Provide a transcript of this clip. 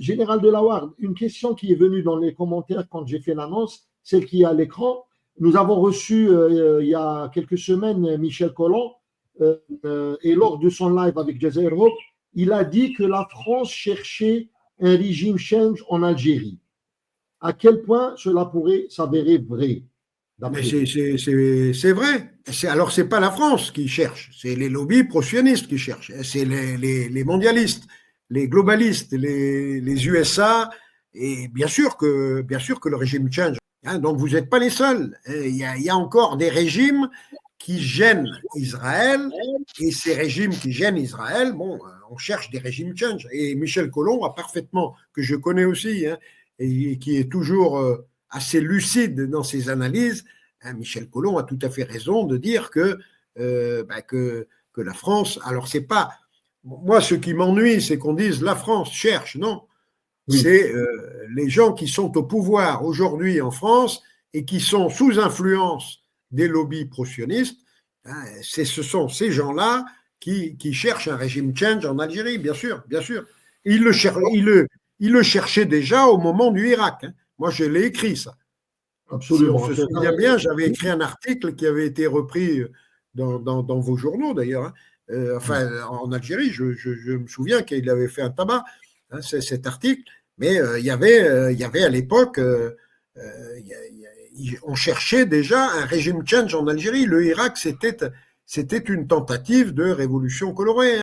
Général Delaware, une question qui est venue dans les commentaires quand j'ai fait l'annonce, celle qui est à l'écran. Nous avons reçu il y a quelques semaines Michel Collomb et lors de son live avec Jazair Hope, il a dit que la France cherchait un régime change en Algérie. À quel point cela pourrait s'avérer vrai? Mais c'est vrai. Alors, ce n'est pas la France qui cherche, c'est les lobbies pro-sionistes qui cherchent. C'est les mondialistes, les globalistes, les USA. Et bien sûr que le régime change. Hein, donc, vous n'êtes pas les seuls. Il y a encore des régimes qui gênent Israël. Et ces régimes qui gênent Israël, bon, on cherche des régimes change. Et Michel Collomb a parfaitement, que je connais aussi, hein, et qui est toujours assez lucide dans ses analyses, hein, Michel Collomb a tout à fait raison de dire que la France, alors c'est pas, moi ce qui m'ennuie c'est qu'on dise la France cherche, non, Oui, c'est les gens qui sont au pouvoir aujourd'hui en France et qui sont sous influence des lobbies pro-sionistes, hein, ce sont ces gens-là qui cherchent un régime change en Algérie, bien sûr, bien sûr. Ils le cherchaient déjà au moment du Irak. Hein. Moi, je l'ai écrit, ça. Si on absolument. se souvient bien, j'avais écrit un article qui avait été repris dans vos journaux, d'ailleurs. Hein. Enfin, en Algérie, je me souviens qu'il avait fait un tabac, hein, cet article. Mais il y avait à l'époque, on cherchait déjà un régime change en Algérie. Le Irak, c'était une tentative de révolution colorée.